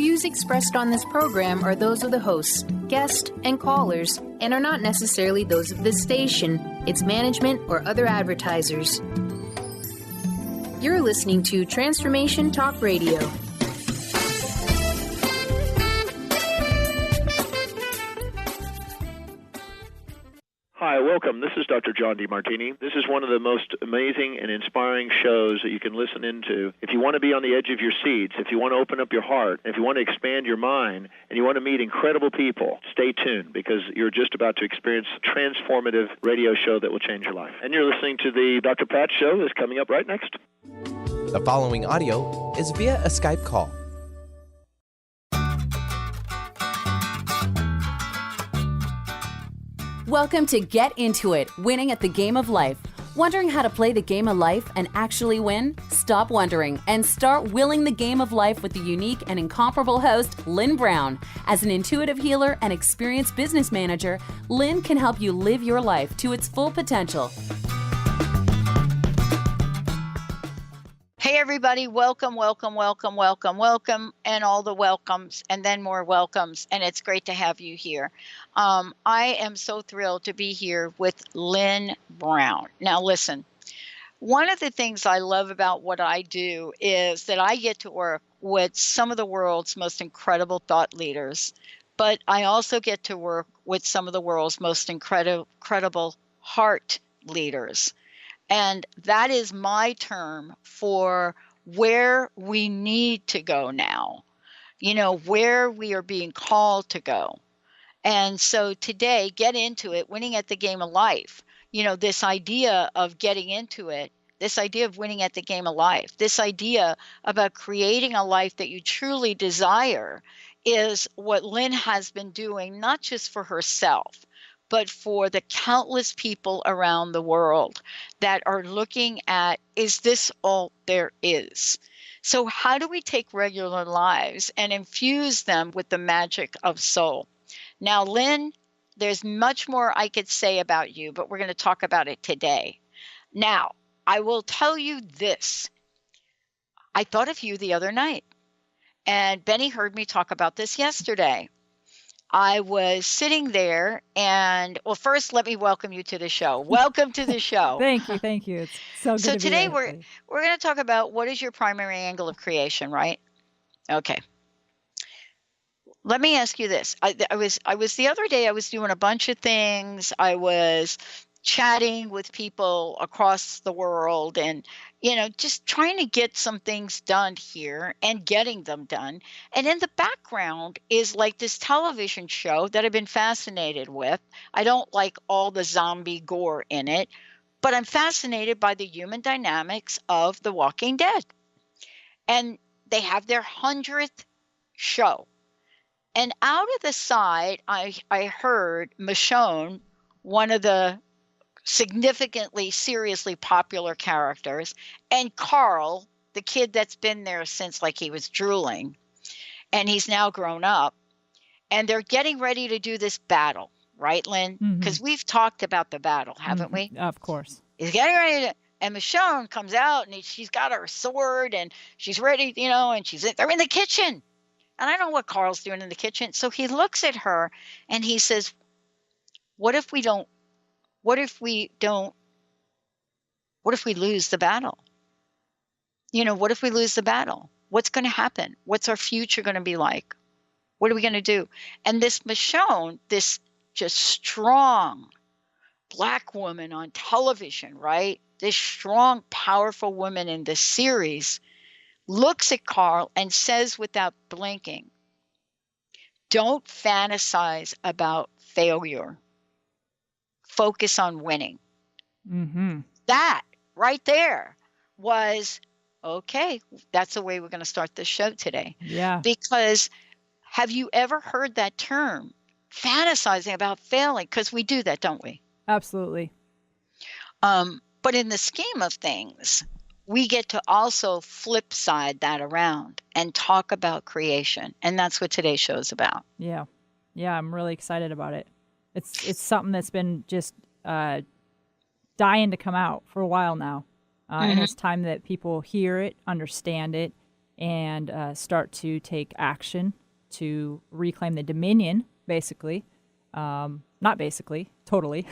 views expressed on this program are those of the hosts, guests, and callers, and are not necessarily those of this station, its management, or other advertisers. You're listening to Transformation Talk Radio. Hi, welcome. This is Dr. John DeMartini. This is one of the most amazing and inspiring shows that you can listen into. If you want to be on the edge of your seats, if you want to open up your heart, if you want to expand your mind, and you want to meet incredible people, stay tuned because you're just about to experience a transformative radio show that will change your life. And you're listening to the Dr. Pat Show that's coming up right next. The following audio is via a Skype call. Welcome to Get Into It, winning at the game of life. Wondering how to play the game of life and actually win? Stop wondering and start willing the game of life with the unique and incomparable host, Lynn Brown. As an intuitive healer and experienced business manager, Lynn can help you live your life to its full potential. Hey everybody, welcome, welcome, welcome, welcome, welcome, and all the welcomes, and then more welcomes, and it's great to have you here. I am so thrilled to be here with Lynn Brown. Now listen, one of the things I love about what I do is that I get to work with some of the world's most incredible thought leaders, but I also get to work with some of the world's most incredible heart leaders. And that is my term for where we need to go now, where we are being called to go. And so today, Get Into It, winning at the game of life. This idea of getting into it, this idea of winning at the game of life, this idea about creating a life that you truly desire is what Lynn has been doing, not just for herself, but for the countless people around the world that are looking at, is this all there is? So how do we take regular lives and infuse them with the magic of soul? Now, Lynn, there's much more I could say about you, but we're going to talk about it today. Now, I will tell you this. I thought of you the other night, and Benny heard me talk about this yesterday. I was sitting there and, well, first, let me welcome you to the show. Welcome to the show. Thank you. It's so good to be here. So today we're going to talk about what is your primary angle of creation, right? Okay. Let me ask you this. I was the other day, I was doing a bunch of things. I was chatting with people across the world and, just trying to get some things done here and getting them done. And in the background is like this television show that I've been fascinated with. I don't like all the zombie gore in it, but I'm fascinated by the human dynamics of The Walking Dead. And they have their 100th show. And out of the side, I heard Michonne, one of the significantly, seriously popular characters, and Carl, the kid that's been there since like he was drooling, and he's now grown up, and they're getting ready to do this battle, right, Lynn? Because we've talked about the battle, haven't we? Of course. He's getting ready to, and Michonne comes out, and she's got her sword, and she's ready, and they're in the kitchen. And I don't know what Carl's doing in the kitchen. So he looks at her, and he says, what if we lose the battle? What if we lose the battle? What's going to happen? What's our future going to be like? What are we going to do? And this Michonne, this just strong Black woman on television, right? This strong, powerful woman in this series looks at Carl and says without blinking, don't fantasize about failure. Focus on winning. That right there was, okay, that's the way we're going to start this show today. Yeah. Because have you ever heard that term, fantasizing about failing? Because we do that, don't we? Absolutely. But in the scheme of things, we get to also flip side that around and talk about creation. And that's what today's show is about. Yeah. Yeah, I'm really excited about it. It's something that's been just dying to come out for a while now. And it's time that people hear it, understand it, and start to take action to reclaim the dominion, basically, not basically, totally,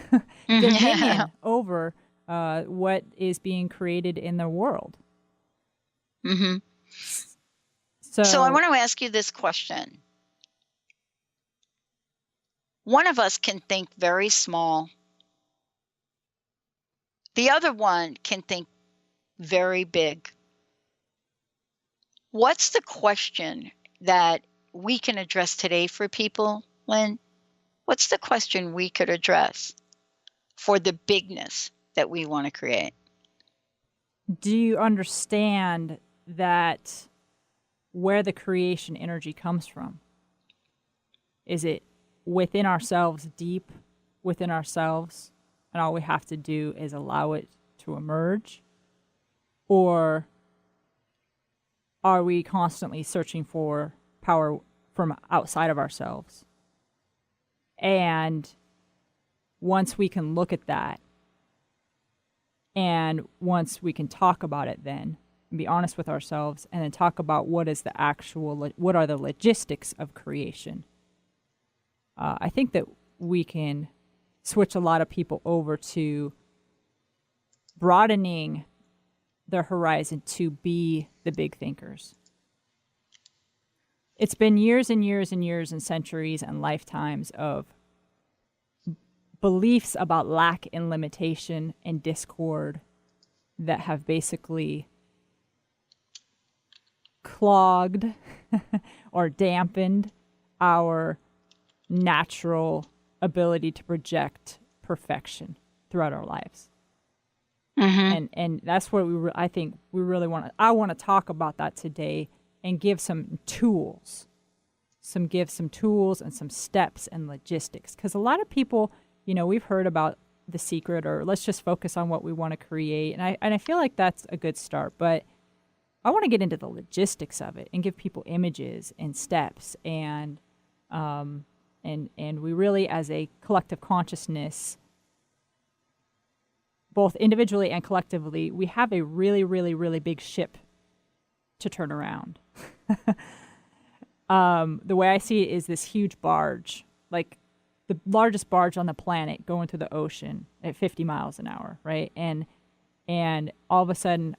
dominion over what is being created in the world. Mm-hmm. So I want to ask you this question. One of us can think very small. The other one can think very big. What's the question that we can address today for people, Lynn? What's the question we could address for the bigness that we want to create? do you understand that where the creation energy comes from? Is it within ourselves, deep within ourselves, and all we have to do is allow it to emerge? Or are we constantly searching for power from outside of ourselves? And once we can look at that, and once we can talk about it then, and be honest with ourselves, and then talk about what are the logistics of creation, I think that we can switch a lot of people over to broadening their horizon to be the big thinkers. It's been years and years and years and centuries and lifetimes of beliefs about lack and limitation and discord that have basically clogged or dampened our natural ability to project perfection throughout our lives. Mm-hmm. And that's what I think we really want to, I want to talk about that today and give some tools, and some steps and logistics. Because a lot of people, we've heard about The Secret, or let's just focus on what we want to create. And I feel like that's a good start, but I want to get into the logistics of it and give people images and steps, and we really, as a collective consciousness, both individually and collectively, we have a really, really, really big ship to turn around. The way I see it is this huge barge, like the largest barge on the planet, going through the ocean at 50 miles an hour, right? And all of a sudden,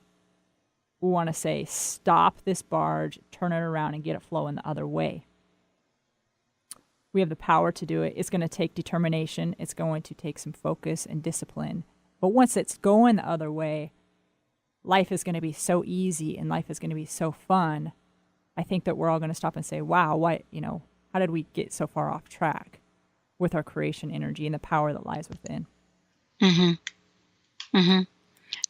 we want to say, stop this barge, turn it around, and get it flowing the other way. We have the power to do it. It's going to take determination. It's going to take some focus and discipline. But once it's going the other way, life is going to be so easy and life is going to be so fun. I think that we're all going to stop and say, wow, how did we get so far off track with our creation energy and the power that lies within? Mm-hmm. Mm-hmm.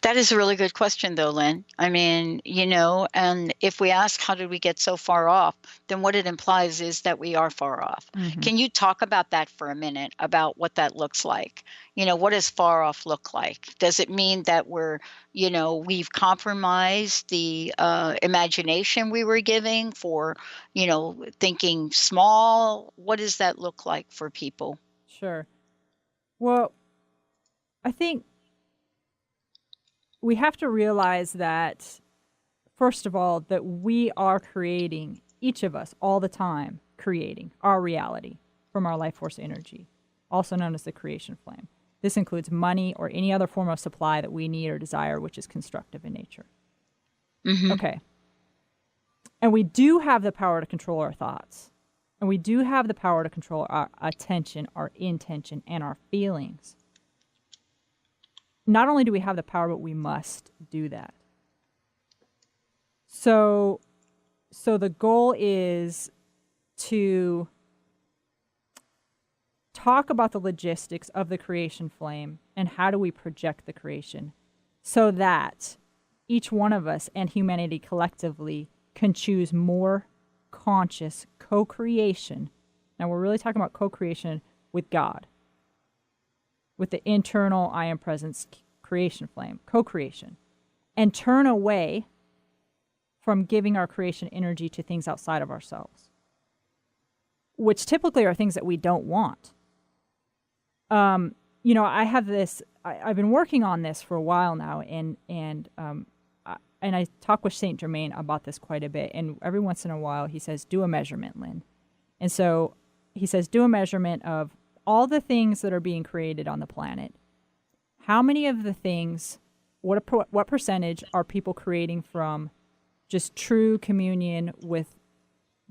That is a really good question, though, Lynn. I mean, and if we ask how did we get so far off, then what it implies is that we are far off. Mm-hmm. Can you talk about that for a minute, about what that looks like? What does far off look like? Does it mean that we've compromised the imagination we were giving for, thinking small? What does that look like for people? Sure. Well, I think we have to realize that, first of all, that we are creating, each of us, all the time, creating our reality from our life force energy, also known as the creation flame. This includes money or any other form of supply that we need or desire, which is constructive in nature. Mm-hmm. Okay. And we do have the power to control our thoughts. And we do have the power to control our attention, our intention, and our feelings. Not only do we have the power, but we must do that. So the goal is to talk about the logistics of the creation flame and how do we project the creation so that each one of us and humanity collectively can choose more conscious co-creation. Now we're really talking about co-creation with God, with the internal I am presence creation flame, co-creation, and turn away from giving our creation energy to things outside of ourselves, which typically are things that we don't want. I have this, I've been working on this for a while now, and and I talk with Saint Germain about this quite a bit, and every once in a while he says, do a measurement, Lynn. And so he says, do a measurement of all the things that are being created on the planet. How many of the things, what percentage are people creating from just true communion with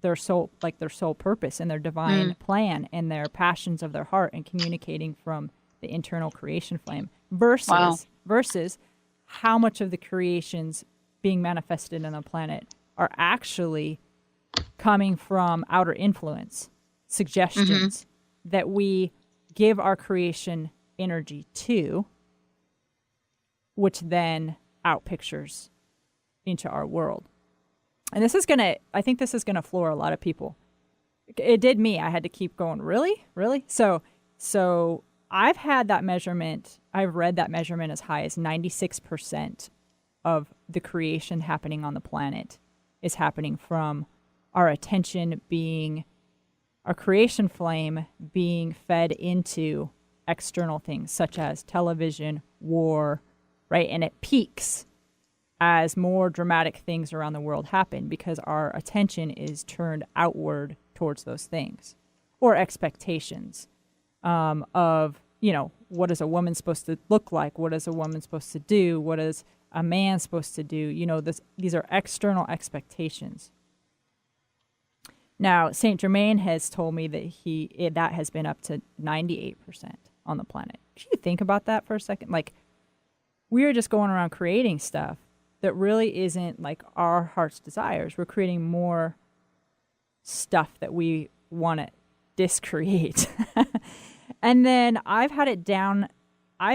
their soul, like their soul purpose and their divine plan and their passions of their heart, and communicating from the internal creation flame versus how much of the creations being manifested on the planet are actually coming from outer influence, suggestions that we give our creation energy to, which then outpictures into our world. And this is I think this is gonna floor a lot of people. It did me. I had to keep going, really? So I've had that measurement, I've read that measurement as high as 96% of the creation happening on the planet is happening from our attention being, our creation flame being fed into external things such as television, war, right? And it peaks as more dramatic things around the world happen because our attention is turned outward towards those things, or expectations of, what is a woman supposed to look like? What is a woman supposed to do? What is a man supposed to do? These are external expectations. Now, Saint Germain has told me that that has been up to 98% on the planet. Can you think about that for a second? Like, we are just going around creating stuff that really isn't like our heart's desires. We're creating more stuff that we want to discreate. And then I've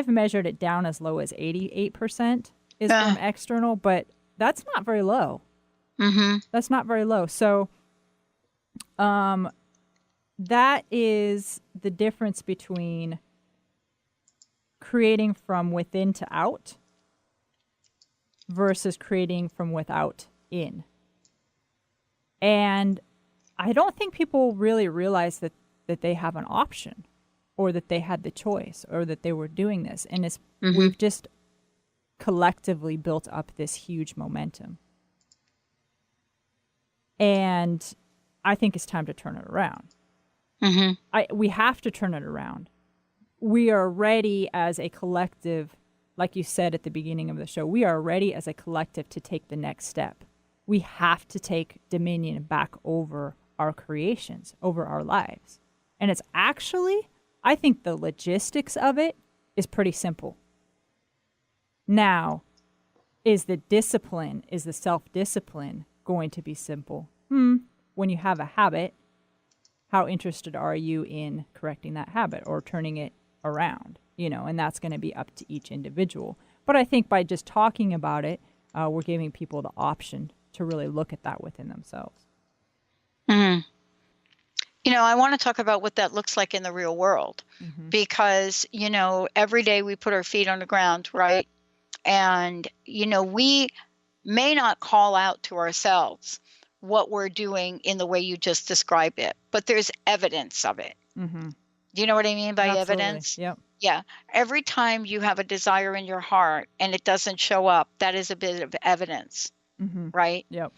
measured it down as low as 88% is from external, but that's not very low. That's not very low. So that is the difference between creating from within to out versus creating from without in. And I don't think people really realize that they have an option, or that they had the choice, or that they were doing this. And we've just collectively built up this huge momentum. And I think it's time to turn it around. We have to turn it around. We are ready as a collective, like you said at the beginning of the show, we are ready as a collective to take the next step. We have to take dominion back over our creations, over our lives. And it's actually, I think the logistics of it is pretty simple. Now, is the self-discipline going to be simple? When you have a habit, how interested are you in correcting that habit or turning it around? And that's going to be up to each individual. But I think by just talking about it, we're giving people the option to really look at that within themselves. I want to talk about what that looks like in the real world, because, every day we put our feet on the ground, right? And, we may not call out to ourselves what we're doing in the way you just described it, but there's evidence of it. Do you know what I mean by evidence? Yep. Yeah. Every time you have a desire in your heart and it doesn't show up, that is a bit of evidence, right? Yep.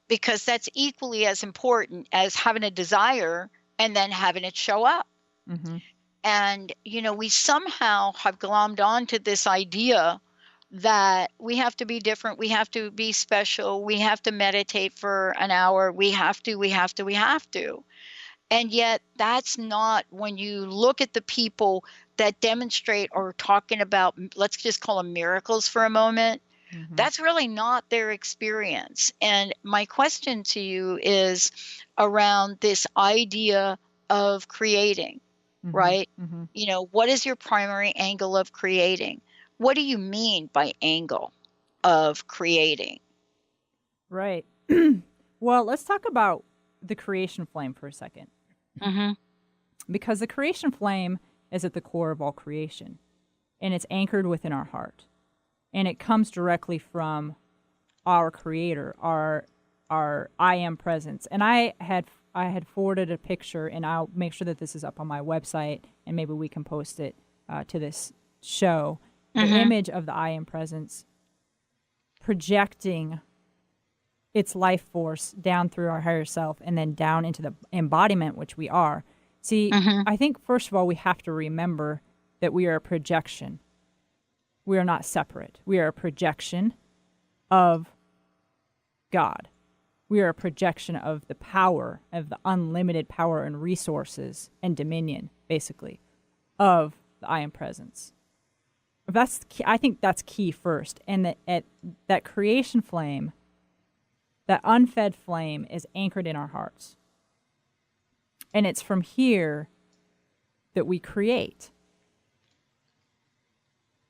Because that's equally as important as having a desire and then having it show up. And, we somehow have glommed onto this idea that we have to be different, we have to be special, we have to meditate for an hour, we have to. And yet that's not, when you look at the people that demonstrate or talking about, let's just call them miracles for a moment, that's really not their experience. And my question to you is around this idea of creating, right? What is your primary angle of creating? What do you mean by angle of creating? Right. Well, let's talk about the creation flame for a second. Because the creation flame is at the core of all creation, and it's anchored within our heart. And it comes directly from our creator, our I am presence. And I had forwarded a picture, and I'll make sure that this is up on my website, and maybe we can post it to this show. The image of the I am presence projecting its life force down through our higher self and then down into the embodiment, which we are. See, I think, first of all, we have to remember that we are a projection. We are not separate. We are a projection of God. We are a projection of the power, of the unlimited power and resources and dominion, basically, of the I Am Presence. That's key. I think that's key first. And that creation flame, that unfed flame, is anchored in our hearts. And it's from here that we create.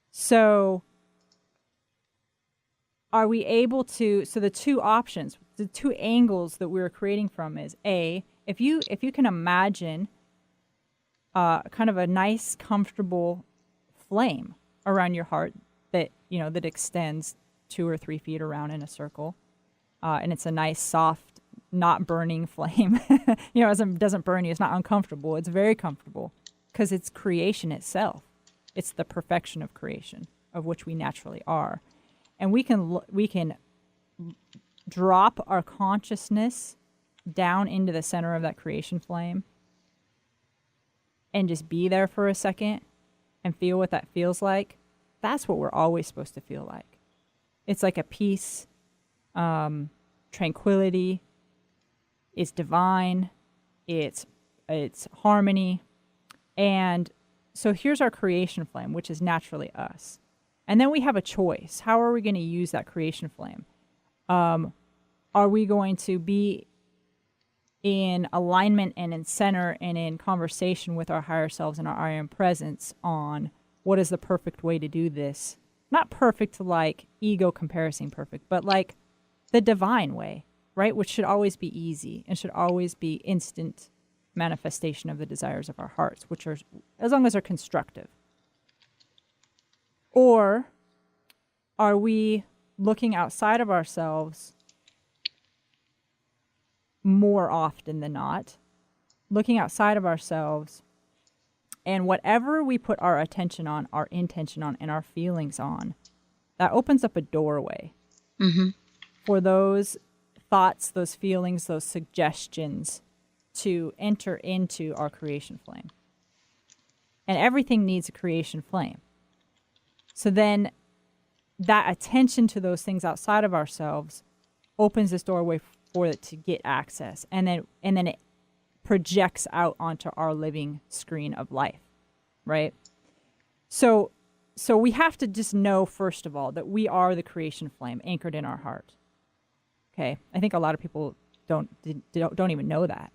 So are we able to, so the two options, the two angles that we're creating from is A, if you can imagine kind of a nice, comfortable flame around your heart that, that extends 2 or 3 feet around in a circle. And it's a nice, soft, not burning flame. It doesn't burn you. It's not uncomfortable. It's very comfortable because it's creation itself. It's the perfection of creation, of which we naturally are. And we can drop our consciousness down into the center of that creation flame and just be there for a second and feel what that feels like. That's what we're always supposed to feel like. It's like a peace, tranquility. It's divine. It's harmony. And so here's our creation flame, which is naturally us. And then we have a choice. How are we going to use that creation flame? Are we going to be in alignment and in center and in conversation with our higher selves and our I Am Presence on what is the perfect way to do this? Not perfect like ego comparison perfect, but like the divine way, right? Which should always be easy and should always be instant manifestation of the desires of our hearts, which are, as long as they're constructive. Or are we looking outside of ourselves more often than not, looking outside of ourselves, and whatever we put our attention on, our intention on, and our feelings on, that opens up a doorway for those thoughts, those feelings, those suggestions to enter into our creation flame. And everything needs a creation flame. So then that attention to those things outside of ourselves opens this doorway for it to get access. And then it projects out onto our living screen of life, right? So we have to just know, first of all, that we are the creation flame anchored in our heart. Okay? I think a lot of people don't even know that.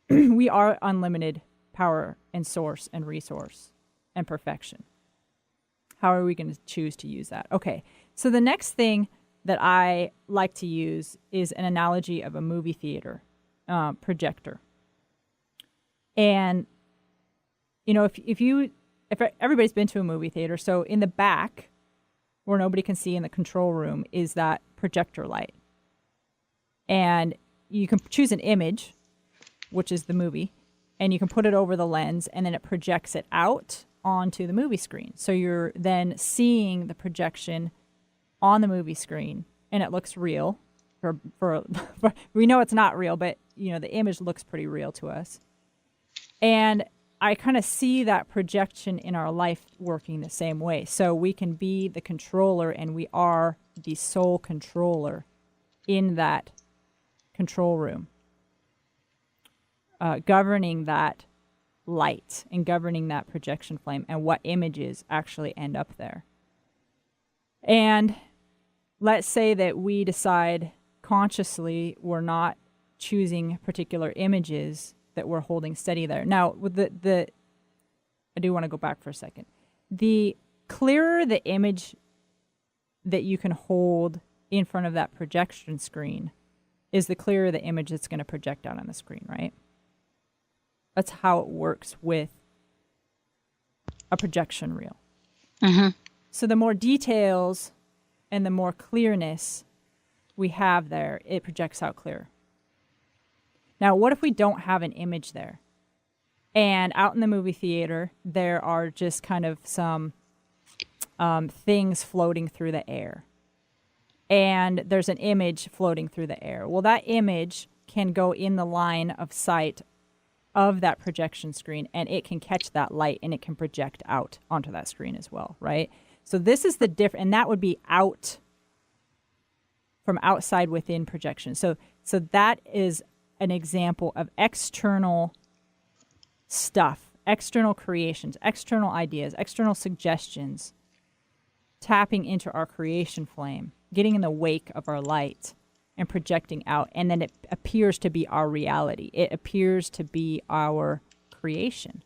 We are unlimited power and source and resource and perfection. How are we going to choose to use that? Okay, so the next thing that I like to use is an analogy of a movie theater projector. And, if everybody's been to a movie theater, so in the back, where nobody can see in the control room, is that projector light. And you can choose an image, which is the movie, and you can put it over the lens, and then it projects it out onto the movie screen. So you're then seeing the projection on the movie screen, and it looks real. For we know it's not real, but the image looks pretty real to us. And I kind of see that projection in our life working the same way. So we can be the controller, and we are the sole controller in that control room, governing that light and governing that projection flame and what images actually end up there. And let's say that we decide consciously we're not choosing particular images that we're holding steady there. Now, with I do want to go back for a second. The clearer the image that you can hold in front of that projection screen is the clearer the image that's going to project out on the screen, right? That's how it works with a projection reel. So the more details and the more clearness we have there, it projects out clearer. Now, what if we don't have an image there? And out in the movie theater, there are just kind of some things floating through the air. and there's an image floating through the air. Well, that image can go in the line of sight of that projection screen, and it can catch that light and it can project out onto that screen as well, right? So this is the difference, and that would be out from outside within projection. So that is an example of external stuff, external creations, external ideas, external suggestions, tapping into our creation flame, getting in the wake of our light and projecting out. And then it appears to be our reality. It appears to be our creation.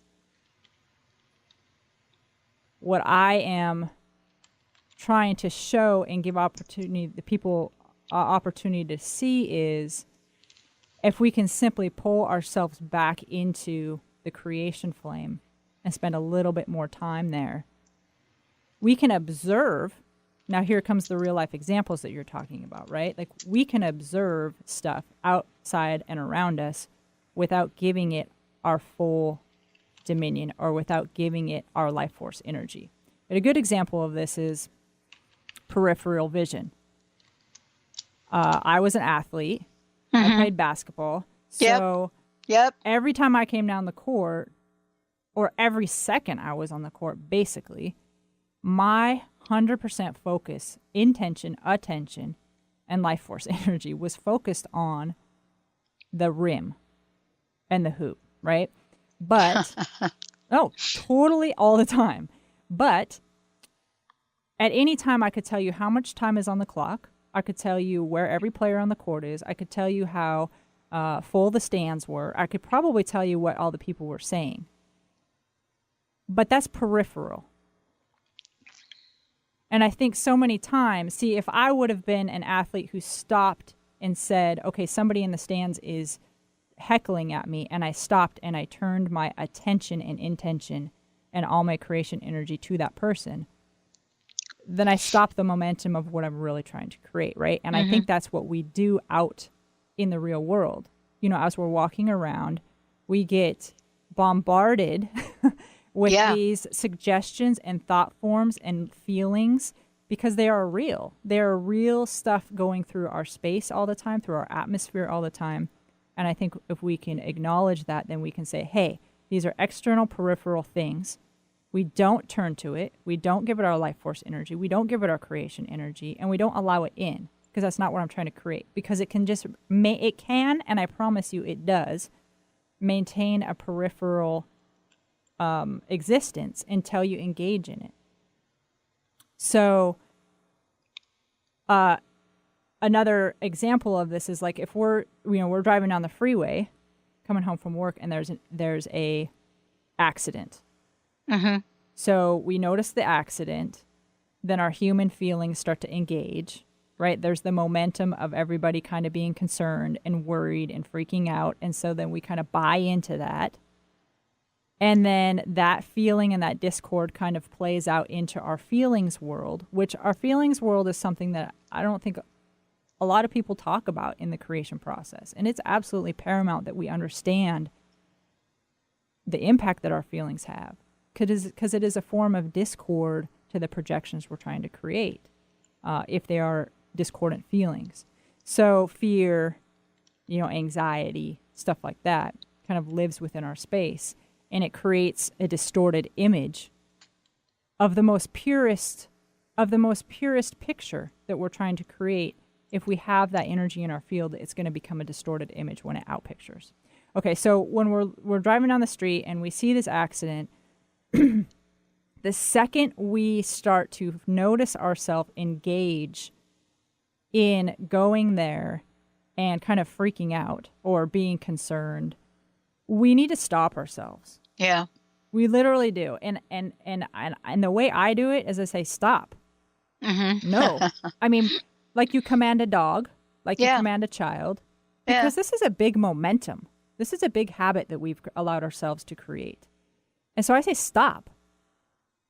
What I am trying to show and give the people opportunity to see is if we can simply pull ourselves back into the creation flame and spend a little bit more time there, we can observe. Now here comes the real life examples that you're talking about, right? Like we can observe stuff outside and around us without giving it our full dominion or without giving it our life force energy. But a good example of this is peripheral vision. I was an athlete. I played basketball. So every time I came down the court, or every second I was on the court, basically, my 100% focus, intention, attention, and life force energy was focused on the rim and the hoop, right? But, totally all the time. But at any time, I could tell you how much time is on the clock. I could tell you where every player on the court is. I could tell you how full the stands were. I could probably tell you what all the people were saying. But that's peripheral. And I think so many times, if I would have been an athlete who stopped and said, okay, somebody in the stands is heckling at me, and I stopped and I turned my attention and intention and all my creation energy to that person, then I stop the momentum of what I'm really trying to create, right? And I think that's what we do out in the real world. You know, as we're walking around, we get bombarded with these suggestions and thought forms and feelings because they are real. They are real stuff going through our space all the time, through our atmosphere all the time. And I think if we can acknowledge that, then we can say, hey, these are external peripheral things. We don't turn to it. We don't give it our life force energy. We don't give it our creation energy, and we don't allow it in because that's not what I'm trying to create. Because it can just, it can, and I promise you it does, maintain a peripheral existence until you engage in it. So another example of this is like if we're driving down the freeway, coming home from work, and there's a accident. So we notice the accident, then our human feelings start to engage, right? There's the momentum of everybody kind of being concerned and worried and freaking out. And so then we kind of buy into that. And then that feeling and that discord kind of plays out into our feelings world, which our feelings world is something that I don't think a lot of people talk about in the creation process. And it's absolutely paramount that we understand the impact that our feelings have. Because it is a form of discord to the projections we're trying to create, if they are discordant feelings. So fear, anxiety, stuff like that kind of lives within our space, and it creates a distorted image of the most purest picture that we're trying to create. If we have that energy in our field, it's going to become a distorted image when it outpictures. Okay, so when we're driving down the street and we see this accident, the second we start to notice ourselves engage in going there and kind of freaking out or being concerned, we need to stop ourselves. Yeah. We literally do. And the way I do it is I say, stop. No. I mean, like you command a dog, like you command a child, because this is a big momentum. This is a big habit that we've allowed ourselves to create. And so I say, stop.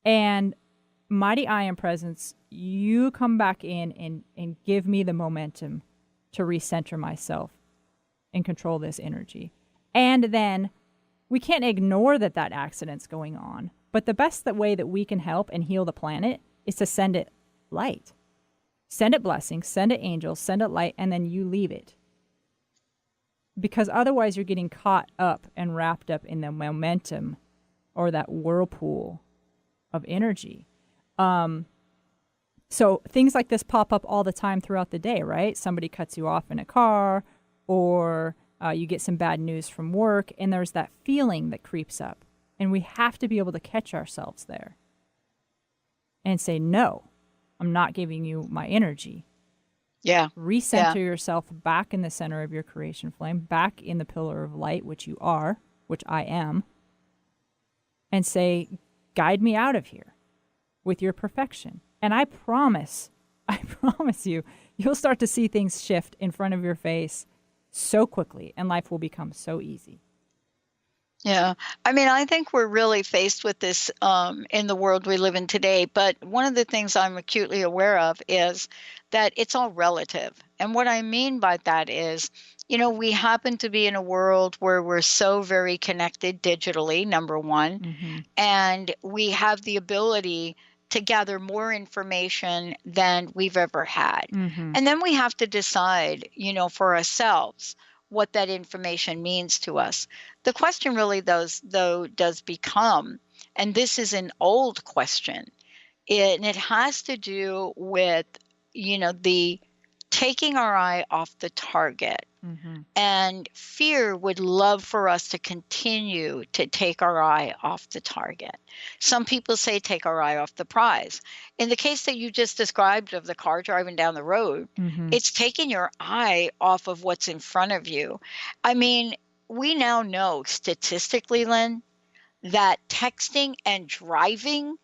And mighty I Am Presence, you come back in and give me the momentum to recenter myself and control this energy. And then we can't ignore that accident's going on. But the best way that we can help and heal the planet is to send it light. Send it blessings, send it angels, send it light, and then you leave it. Because otherwise you're getting caught up and wrapped up in the momentum or that whirlpool of energy. So things like this pop up all the time throughout the day, right? Somebody cuts you off in a car, or you get some bad news from work, and there's that feeling that creeps up. And we have to be able to catch ourselves there and say, no, I'm not giving you my energy. Yeah. Recenter yourself back in the center of your creation flame, back in the pillar of light, which you are, which I am, and say, guide me out of here with your perfection. And I promise you, you'll start to see things shift in front of your face so quickly, and life will become so easy. Yeah. I mean, I think we're really faced with this in the world we live in today. But one of the things I'm acutely aware of is that it's all relative. And what I mean by that is, we happen to be in a world where we're so very connected digitally, number one, and we have the ability to gather more information than we've ever had. And then we have to decide, for ourselves, what that information means to us. The question really does become, and this is an old question, and it has to do with, the taking our eye off the target. And fear would love for us to continue to take our eye off the target. Some people say take our eye off the prize. In the case that you just described of the car driving down the road, it's taking your eye off of what's in front of you. I mean, we now know statistically, Lynn, that texting and driving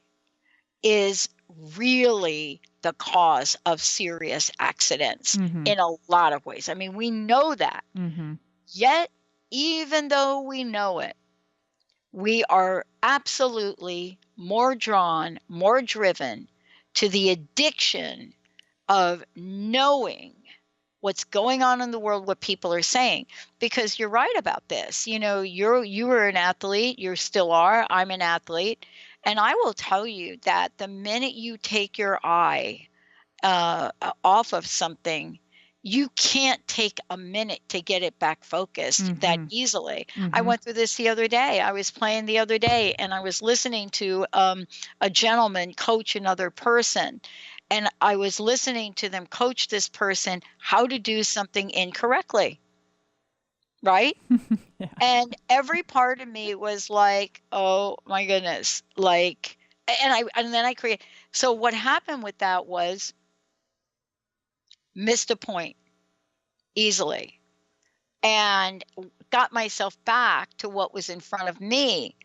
is really the cause of serious accidents in a lot of ways. I mean, we know that. Yet, even though we know it, we are absolutely more drawn, more driven to the addiction of knowing what's going on in the world, what people are saying. Because you're right about this. You were an athlete, you still are, I'm an athlete. And I will tell you that the minute you take your eye off of something, you can't take a minute to get it back focused that easily. I went through this the other day. I was playing the other day, and I was listening to a gentleman coach another person. And I was listening to them coach this person how to do something incorrectly. Right? Yeah. And every part of me was like, oh my goodness, and then I create. So what happened with that was missed a point easily and got myself back to what was in front of me.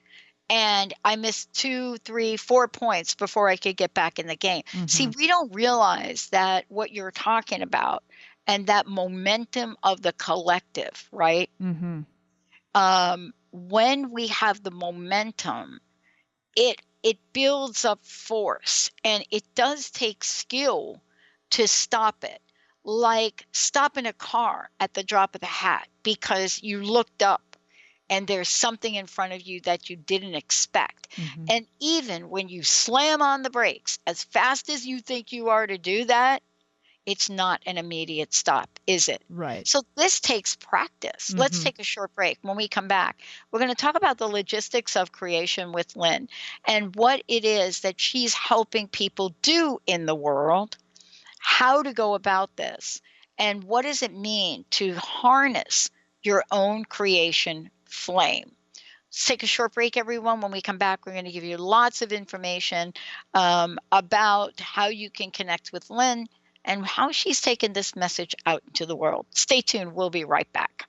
And I missed 2, 3, 4 points before I could get back in the game. See, we don't realize that what you're talking about and that momentum of the collective, right? When we have the momentum, it builds up force, and it does take skill to stop it. Like stopping a car at the drop of the hat because you looked up and there's something in front of you that you didn't expect. And even when you slam on the brakes as fast as you think you are to do that, it's not an immediate stop, is it? Right. So this takes practice. Let's take a short break. When we come back, we're going to talk about the logistics of creation with Lynn and what it is that she's helping people do in the world, how to go about this, and what does it mean to harness your own creation flame. Let's take a short break, everyone. When we come back, we're going to give you lots of information about how you can connect with Lynn and how she's taken this message out into the world. Stay tuned. We'll be right back.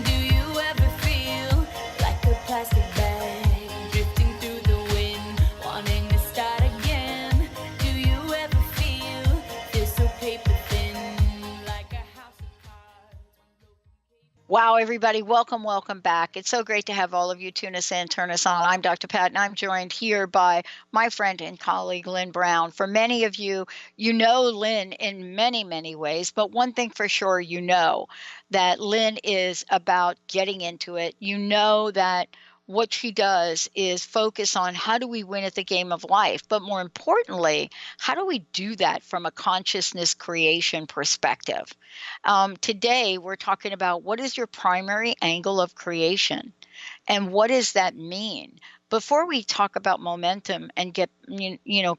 Do you ever feel like a plastic bag drifting through the wind, wanting to start again? Do you ever feel this so paper thin, like a house of cards? Wow, everybody, welcome back. It's so great to have all of you tune us in, turn us on. I'm Dr. Pat, and I'm joined here by my friend and colleague, Lynn Brown. For many of you, you know Lynn in many, many ways, but one thing for sure, you know that Lynn is about getting into it. You know that what she does is focus on how do we win at the game of life, but more importantly, how do we do that from a consciousness creation perspective? Today, we're talking about what is your primary angle of creation and what does that mean? Before we talk about momentum and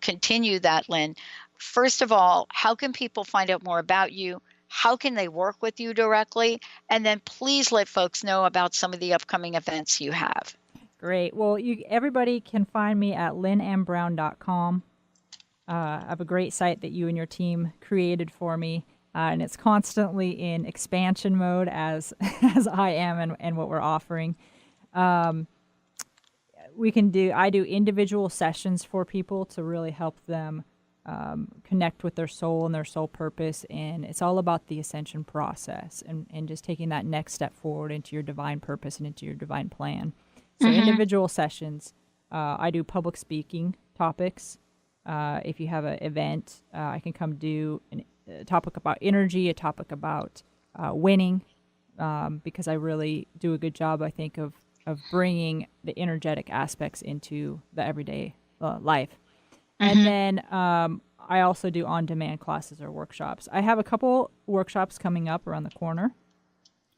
continue that, Lynn, first of all, how can people find out more about you? How can they work with you directly? And then please let folks know about some of the upcoming events you have. Great. Well, everybody can find me at lynnmbrown.com. I have a great site that you and your team created for me, and it's constantly in expansion mode as as I am and what we're offering. I do individual sessions for people to really help them connect with their soul and their soul purpose, and it's all about the ascension process and just taking that next step forward into your divine purpose and into your divine plan. So individual sessions, I do public speaking topics. If you have an event, I can come do a topic about energy, a topic about winning, because I really do a good job, I think, of bringing the energetic aspects into the everyday life. And then I also do on-demand classes or workshops. I have a couple workshops coming up around the corner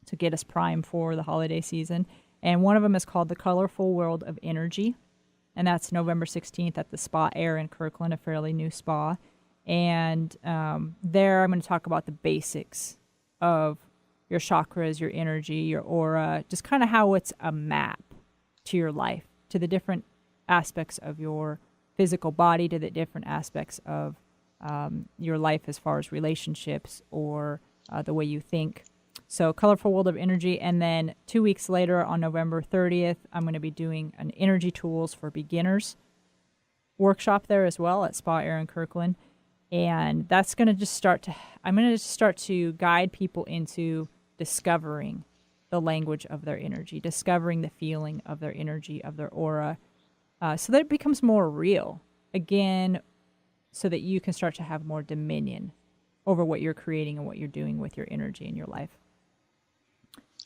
to get us primed for the holiday season. And one of them is called The Colorful World of Energy. And that's November 16th at the Spa Air in Kirkland, a fairly new spa. And there I'm going to talk about the basics of your chakras, your energy, your aura, just kind of how it's a map to your life, to the different aspects of your physical body, to the different aspects of your life as far as relationships or the way you think. So Colorful World of Energy. And then 2 weeks later on November 30th, I'm going to be doing an Energy Tools for Beginners workshop there as well at Spa Air in Kirkland. And that's going to I'm going to start to guide people into discovering the language of their energy, discovering the feeling of their energy, of their aura, so that it becomes more real, again, so that you can start to have more dominion over what you're creating and what you're doing with your energy in your life.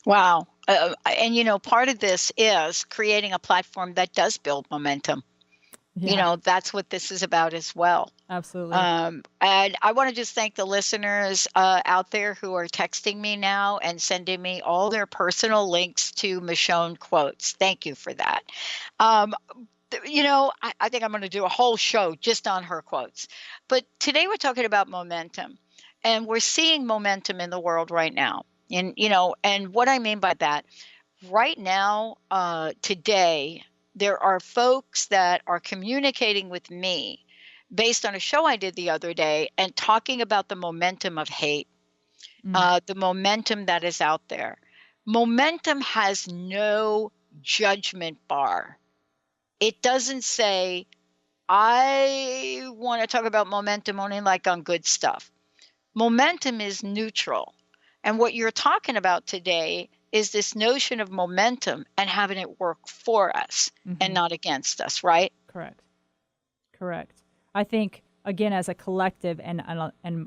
Wow. And, part of this is creating a platform that does build momentum. Yeah. That's what this is about as well. Absolutely. And I want to just thank the listeners out there who are texting me now and sending me all their personal links to Michonne quotes. Thank you for that. I think I'm going to do a whole show just on her quotes. But today we're talking about momentum, and we're seeing momentum in the world right now. And what I mean by that, right now, today, there are folks that are communicating with me based on a show I did the other day and talking about the momentum of hate, the momentum that is out there. Momentum has no judgment bar. It doesn't say, I want to talk about momentum only like on good stuff. Momentum is neutral. And what you're talking about today is this notion of momentum and having it work for us and not against us, right? Correct. I think, again, as a collective, and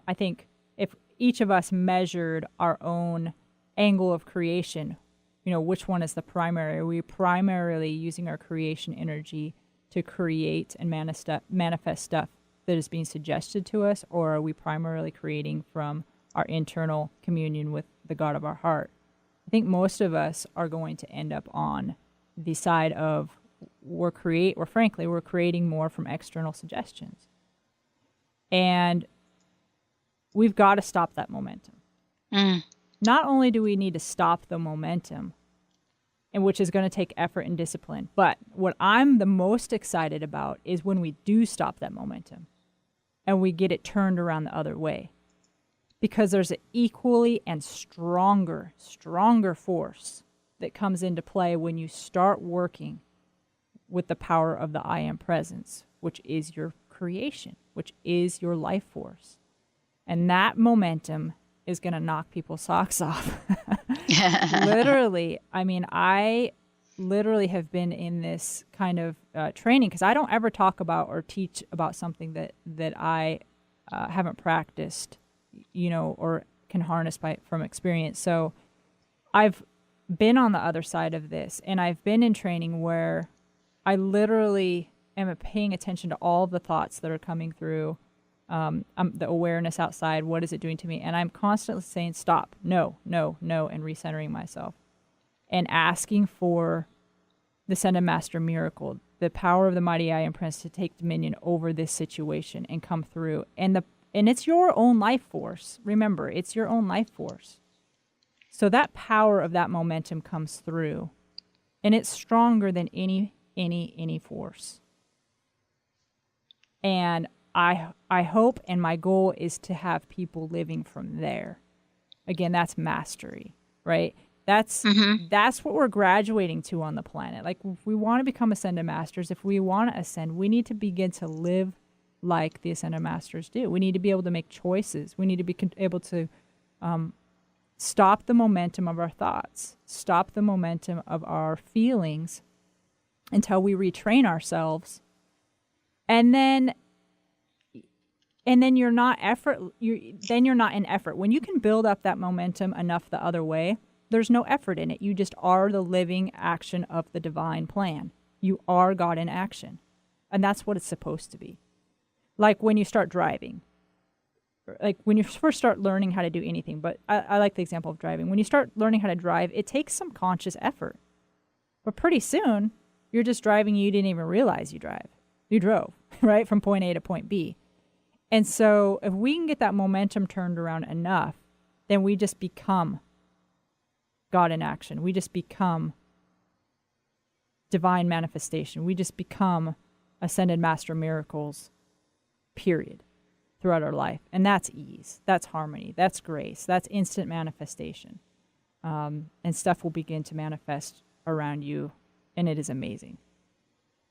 I think if each of us measured our own angle of creation, which one is the primary? Are we primarily using our creation energy to create and manifest stuff that is being suggested to us, or are we primarily creating from our internal communion with the God of our heart? I think most of us are going to end up on the side of we're creating more from external suggestions. And we've got to stop that momentum. Not only do we need to stop the momentum, and which is going to take effort and discipline, but what I'm the most excited about is when we do stop that momentum and we get it turned around the other way. Because there's an equally and stronger force that comes into play when you start working with the power of the I Am presence, which is your creation, which is your life force. And that momentum is going to knock people's socks off. Literally. I mean, I literally have been in this kind of training because I don't ever talk about or teach about something that I haven't practiced, or can harness from experience. So I've been on the other side of this, and I've been in training where I literally am paying attention to all the thoughts that are coming through, the awareness outside. What is it doing to me? And I'm constantly saying, stop, no, no, no, and recentering myself and asking for the Ascended Master miracle, the power of the mighty I Am Prince to take dominion over this situation and come through. And it's your own life force. Remember, it's your own life force. So that power of that momentum comes through, and it's stronger than any force. And I hope, and my goal is to have people living from there. Again, that's mastery, right? That's what we're graduating to on the planet. Like, if we want to become Ascended Masters, if we want to ascend, we need to begin to live like the Ascended Masters do. We need to be able to make choices. We need to be able to stop the momentum of our thoughts, stop the momentum of our feelings until we retrain ourselves. And then you're not in effort. When you can build up that momentum enough the other way, there's no effort in it. You just are the living action of the divine plan. You are God in action. And that's what it's supposed to be. Like when you start driving. Like when you first start learning how to do anything, but I like the example of driving. When you start learning how to drive, it takes some conscious effort. But pretty soon, you're just driving, you didn't even realize you drove, right? From point A to point B. And so if we can get that momentum turned around enough, then we just become God in action. We just become divine manifestation. We just become Ascended Master miracles, period, throughout our life. And that's ease. That's harmony. That's grace. That's instant manifestation. And stuff will begin to manifest around you, and it is amazing.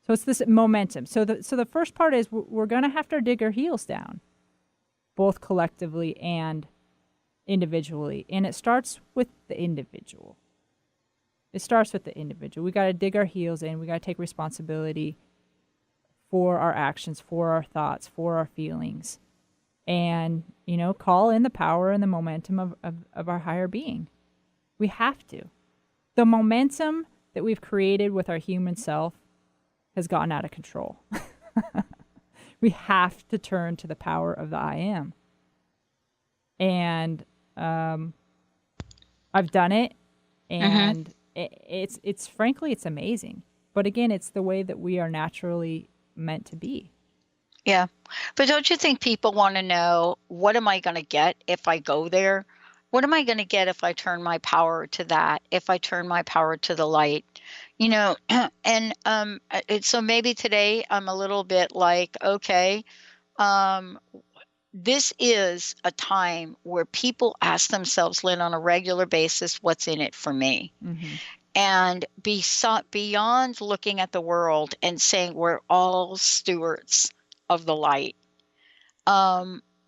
So it's this momentum. So the first part is we're going to have to dig our heels down, both collectively and individually. And it starts with the individual. It starts with the individual. We got to dig our heels in. We got to take responsibility for our actions, for our thoughts, for our feelings. And, call in the power and the momentum of our higher being. We have to. The momentum that we've created with our human self has gotten out of control. We have to turn to the power of the I Am. And I've done it, and it's frankly, it's amazing. But again, it's the way that we are naturally meant to be. Yeah. But don't you think people want to know, what am I going to get if I go there? What am I going to get if I turn my power to that, if I turn my power to the light? And so maybe today I'm a little bit like, okay, this is a time where people ask themselves, Lynn, on a regular basis, what's in it for me? And beyond looking at the world and saying we're all stewards of the light,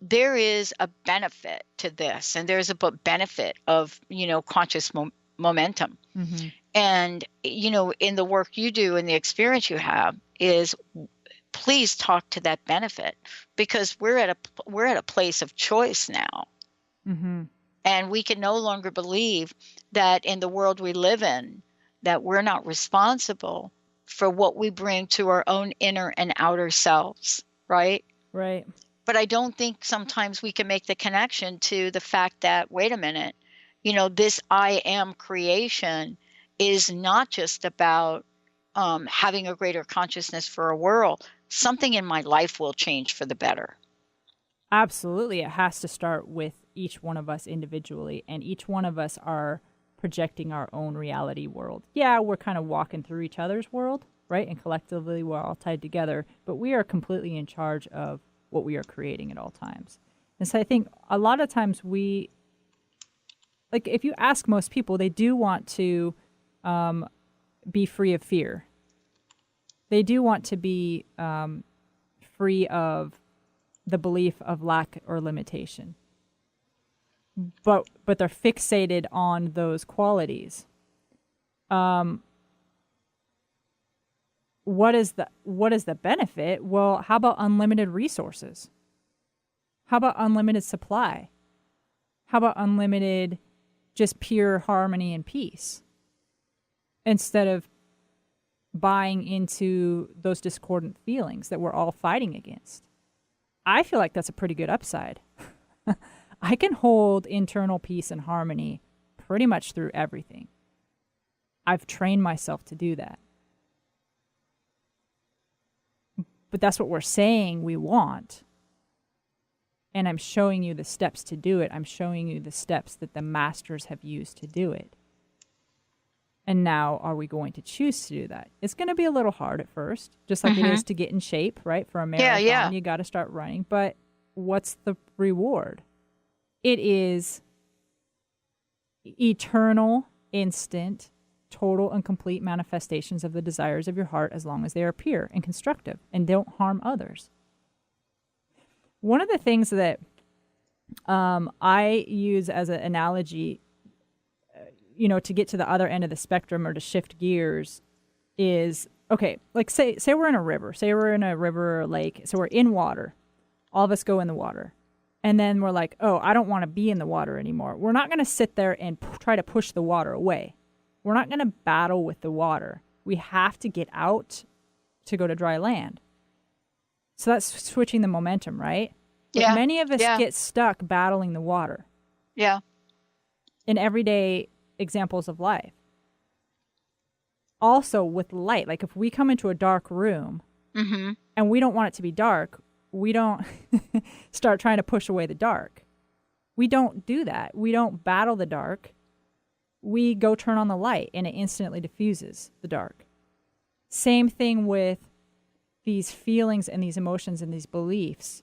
there is a benefit to this, and there's a benefit of conscious momentum. And in the work you do and the experience you have, is please talk to that benefit, because we're at a place of choice now. And we can no longer believe that in the world we live in, that we're not responsible for what we bring to our own inner and outer selves, right? Right. But I don't think sometimes we can make the connection to the fact that, wait a minute, this I Am creation is not just about having a greater consciousness for a world. Something in my life will change for the better. Absolutely. It has to start with each one of us individually, and each one of us are projecting our own reality world. Yeah, we're kind of walking through each other's world, right? And collectively we're all tied together, but we are completely in charge of what we are creating at all times. And so I think a lot of times if you ask most people, they do want to be free of fear. They do want to be free of the belief of lack or limitation. But they're fixated on those qualities. What is the benefit? Well, how about unlimited resources? How about unlimited supply? How about unlimited just pure harmony and peace? instead of buying into those discordant feelings that we're all fighting against. I feel like that's a pretty good upside. I can hold internal peace and harmony pretty much through everything. I've trained myself to do that. But that's what we're saying we want. And I'm showing you the steps to do it. I'm showing you the steps that the masters have used to do it. And now, are we going to choose to do that? It's going to be a little hard at first, just like it is to get in shape, right? For a marathon, you got to start running. But what's the reward? It is eternal, instant, total, and complete manifestations of the desires of your heart as long as they are pure and constructive and don't harm others. One of the things that I use as an analogy, to get to the other end of the spectrum or to shift gears is, okay, like say we're in a river. Say we're in a river or a lake. So we're in water. All of us go in the water. And then we're like, oh, I don't want to be in the water anymore. We're not going to sit there and try to push the water away. We're not going to battle with the water. We have to get out to go to dry land. So that's switching the momentum, right? But many of us get stuck battling the water. Yeah. In everyday examples of life. Also with light, like if we come into a dark room and we don't want it to be dark, we don't start trying to push away the dark. We don't do that. We don't battle the dark. We go turn on the light and it instantly diffuses the dark. Same thing with these feelings and these emotions and these beliefs.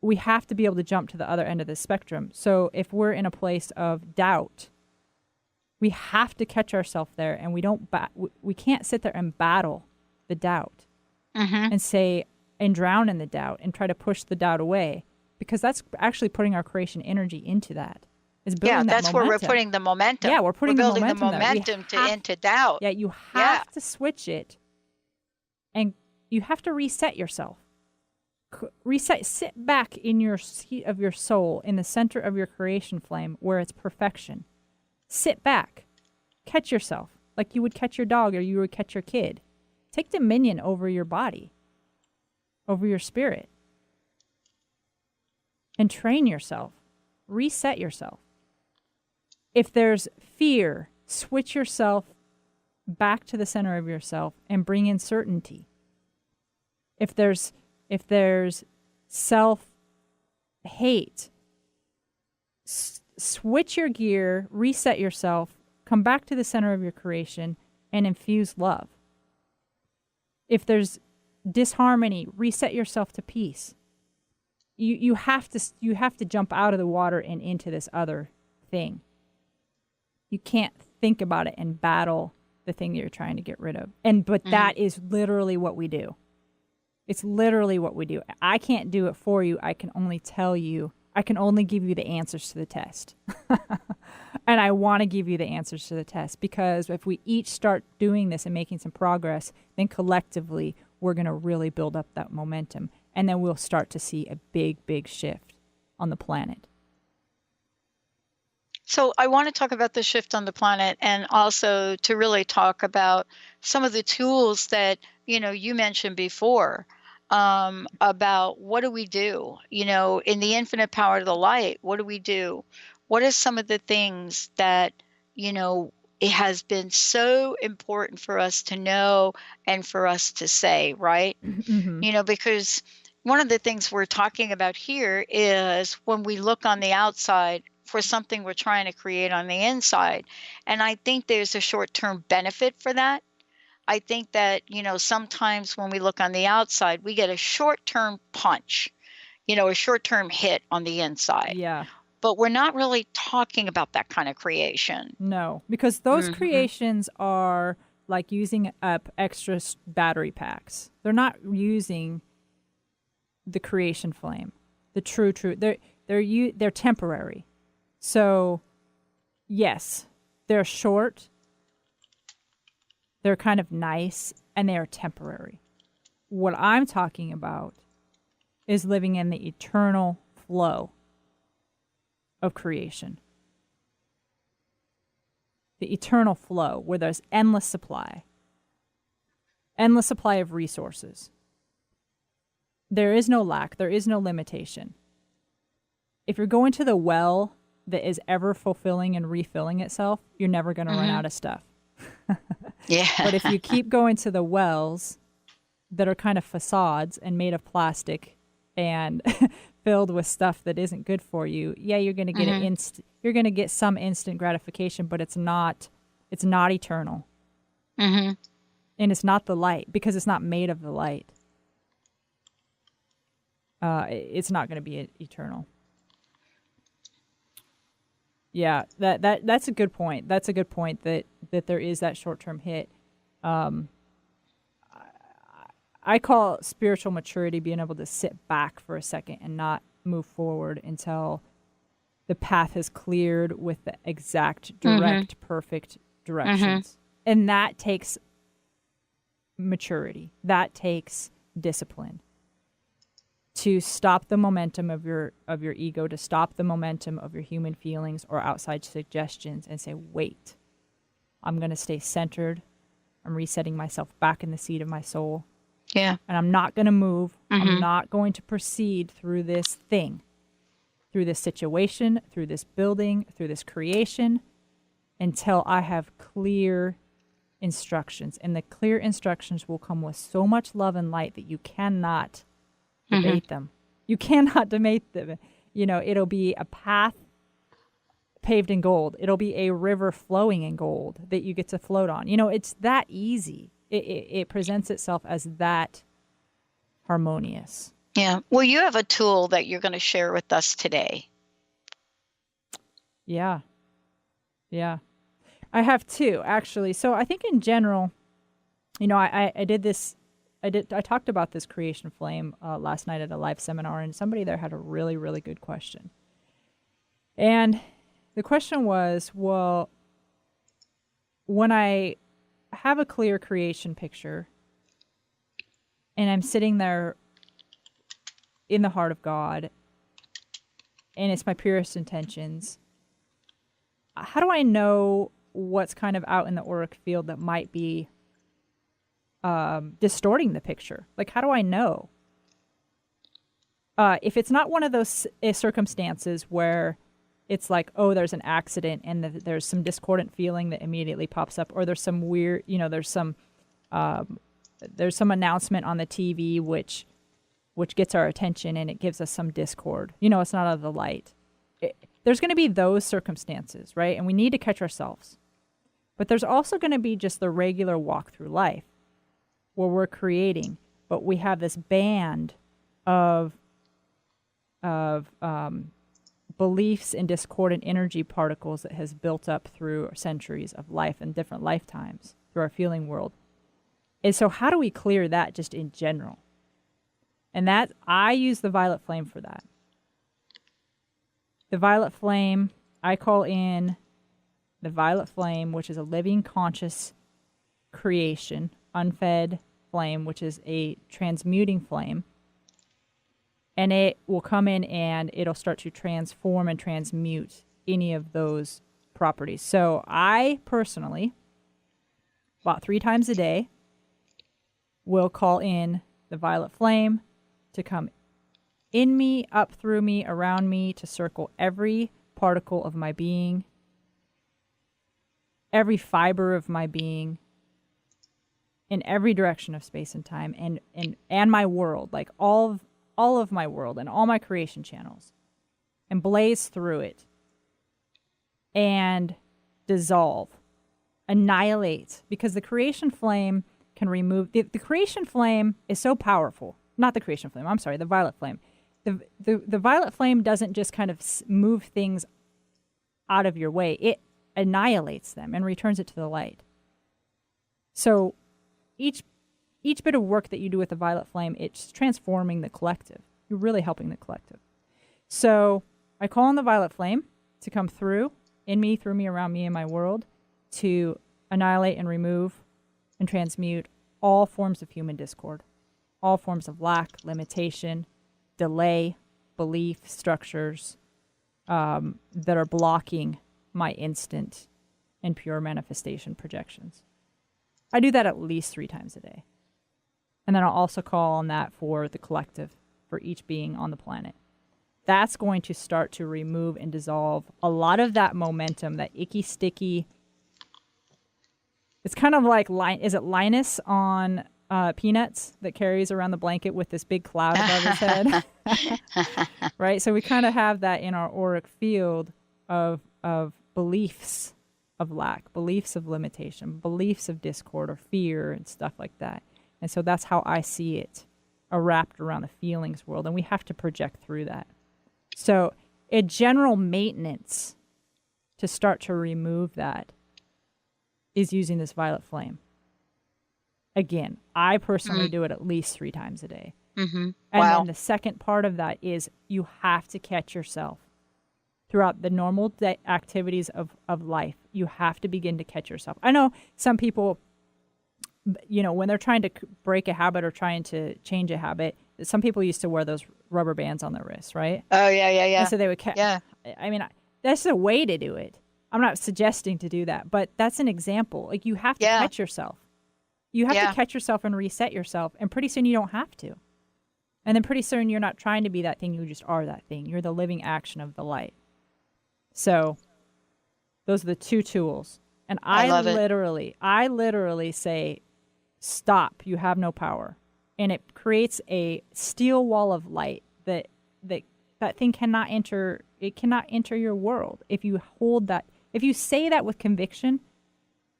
We have to be able to jump to the other end of the spectrum. So if we're in a place of doubt, we have to catch ourselves there, and we can't sit there and battle the doubt and say and drown in the doubt and try to push the doubt away, because that's actually putting our creation energy into that. Is building that that's momentum. where we're putting the momentum. Yeah, we're building the momentum into doubt. Yeah, you have to switch it, and you have to reset yourself. Sit back in your seat of your soul, in the center of your creation flame where it's perfection. Sit back. Catch yourself like you would catch your dog or you would catch your kid. Take dominion over your body, over your spirit. And train yourself. Reset yourself. If there's fear, switch yourself back to the center of yourself and bring in certainty. If there's self-hate, switch your gear, reset yourself, come back to the center of your creation, and infuse love. If there's disharmony, reset yourself to peace. You have to jump out of the water and into this other thing. You can't think about it and battle the thing that you're trying to get rid of. But that is literally what we do. It's literally what we do. I can't do it for you. I can only tell you. I can only give you the answers to the test. And I want to give you the answers to the test, because if we each start doing this and making some progress, then collectively we're going to really build up that momentum. And then we'll start to see a big, big shift on the planet. So I want to talk about the shift on the planet, and also to really talk about some of the tools that, you mentioned before, about what do we do, in the infinite power of the light, what do we do? What are some of the things that, it has been so important for us to know and for us to say, right? Because one of the things we're talking about here is when we look on the outside for something we're trying to create on the inside. And I think there's a short-term benefit for that. I think that, sometimes when we look on the outside, we get a short-term punch, a short-term hit on the inside. Yeah. But we're not really talking about that kind of creation. No, because those creations are like using up extra battery packs. They're not using the creation flame, the true. They're temporary. So, yes, they're short. They're kind of nice, and they are temporary. What I'm talking about is living in the eternal flow of creation. the eternal flow, where there's endless supply of resources. There is no lack. There is no limitation. If you're going to the well that is ever fulfilling and refilling itself, you're never going to run out of stuff. Yeah. But if you keep going to the wells that are kind of facades and made of plastic and filled with stuff that isn't good for you, yeah, you're going to get you're going to get some instant gratification, but it's not eternal. And it's not the light, because it's not made of the light. It's not going to be eternal. Yeah, that's a good point. That's a good point that there is that short-term hit. I call spiritual maturity being able to sit back for a second and not move forward until the path is cleared with the exact, direct, perfect directions. And that takes maturity. That takes discipline. To stop the momentum of your ego, to stop the momentum of your human feelings or outside suggestions, and say, wait, I'm going to stay centered. I'm resetting myself back in the seat of my soul. Yeah. And I'm not going to move. I'm not going to proceed through this thing, through this situation, through this building, through this creation, until I have clear instructions. And the clear instructions will come with so much love and light that you cannot debate them. You cannot debate them. You know, it'll be a path paved in gold. It'll be a river flowing in gold that you get to float on. You know, it's that easy. It presents itself as that harmonious. Yeah. Well, you have a tool that you're going to share with us today. Yeah. Yeah. I have two, actually. So I think in general, you know, I did this. I talked about this creation flame last night at a live seminar, and somebody there had a really, really good question. And the question was, well, when I have a clear creation picture and I'm sitting there in the heart of God and it's my purest intentions, how do I know what's kind of out in the auric field that might be distorting the picture? Like, how do I know? If it's not one of those circumstances where it's like, oh, there's an accident and there's some discordant feeling that immediately pops up, or there's some weird, you know, there's some announcement on the TV which gets our attention and it gives us some discord. You know, it's not out of the light. There's going to be those circumstances, right? And we need to catch ourselves. But there's also going to be just the regular walk through life where we're creating, but we have this band of beliefs and discordant energy particles that has built up through centuries of life and different lifetimes through our feeling world. And so how do we clear that just in general? And that, I use the violet flame for that. The violet flame, I call in the violet flame, which is a living, conscious creation, unfed flame, which is a transmuting flame. And it will come in and it'll start to transform and transmute any of those properties. So I personally, about 3 times a day, will call in the violet flame to come in me, up through me, around me, to circle every particle of my being, every fiber of my being, in every direction of space and time, and my world, like all of my world and all my creation channels, and blaze through it and dissolve, annihilate, because the creation flame can remove, the creation flame is so powerful. Not the creation flame, I'm sorry, the violet flame. The violet flame doesn't just kind of move things out of your way. It annihilates them and returns it to the light. So each bit of work that you do with the violet flame, it's transforming the collective. You're really helping the collective. So I call on the violet flame to come through, in me, through me, around me, in my world, to annihilate and remove and transmute all forms of human discord, all forms of lack, limitation, delay, belief structures that are blocking my instant and pure manifestation projections. I do that at least 3 times a day. And then I'll also call on that for the collective, for each being on the planet. That's going to start to remove and dissolve a lot of that momentum, that icky, sticky. It's kind of like, is it Linus on Peanuts that carries around the blanket with this big cloud above his head? Right? So we kind of have that in our auric field of beliefs of lack, beliefs of limitation, beliefs of discord or fear and stuff like that. And so that's how I see it wrapped around the feelings world, and we have to project through that. So a general maintenance to start to remove that is using this violet flame. Again, I personally do it at least 3 times a day. Mm-hmm. And then the second part of that is you have to catch yourself throughout the normal activities of life. You have to begin to catch yourself. I know some people, when they're trying to break a habit or trying to change a habit, some people used to wear those rubber bands on their wrists, right? Oh, yeah. And so they would catch. Yeah. I mean, that's a way to do it. I'm not suggesting to do that, but that's an example. Like, you have to catch yourself. You have to catch yourself and reset yourself, and pretty soon you don't have to. And then pretty soon you're not trying to be that thing, you just are that thing. You're the living action of the light. So those are the 2 tools. And I literally say, stop, you have no power. And it creates a steel wall of light that thing cannot enter. It cannot enter your world if you hold that, if you say that with conviction,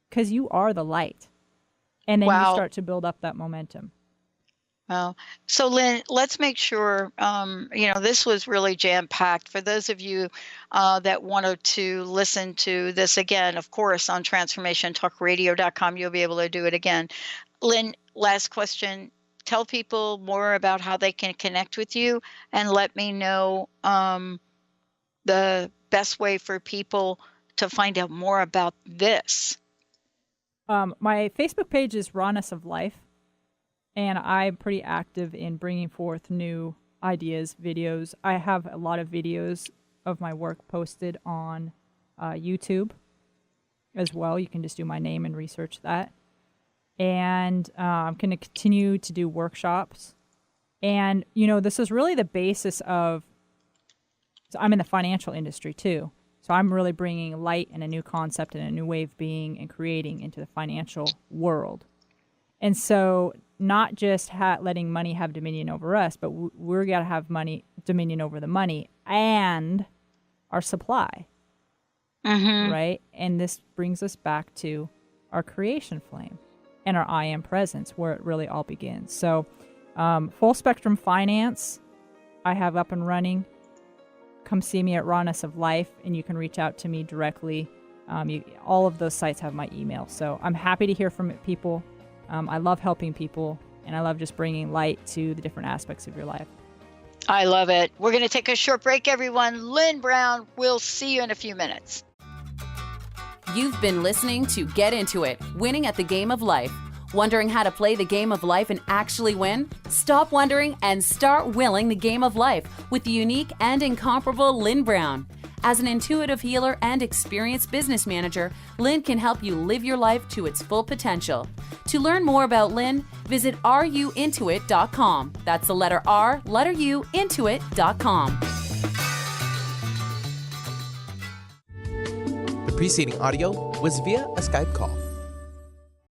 because you are the light. And then you start to build up that momentum. Well, so Lynn, let's make sure, this was really jam-packed. For those of you that wanted to listen to this again, of course, on transformationtalkradio.com, you'll be able to do it again. Lynn, last question. Tell people more about how they can connect with you, and let me know the best way for people to find out more about this. My Facebook page is Rawness of Life. And I'm pretty active in bringing forth new ideas, videos. I have a lot of videos of my work posted on YouTube as well. You can just do my name and research that. And I'm going to continue to do workshops. And, this is really the basis of, so I'm in the financial industry too. So I'm really bringing light and a new concept and a new way of being and creating into the financial world. And so not just letting money have dominion over us, but we're got to have dominion over the money and our supply, right? And this brings us back to our creation flame and our I am presence, where it really all begins. So full spectrum finance, I have up and running. Come see me at Rawness of Life, and you can reach out to me directly. All of those sites have my email. So I'm happy to hear from people. I love helping people, and I love just bringing light to the different aspects of your life. I love it. We're going to take a short break, everyone. Lynn Brown, we'll see you in a few minutes. You've been listening to Get Into It, winning at the game of life. Wondering how to play the game of life and actually win? Stop wondering and start willing the game of life with the unique and incomparable Lynn Brown. As an intuitive healer and experienced business manager, Lynn can help you live your life to its full potential. To learn more about Lynn, visit ruintoit.com. That's the letter R, letter U, intoit.com. The preceding audio was via a Skype call.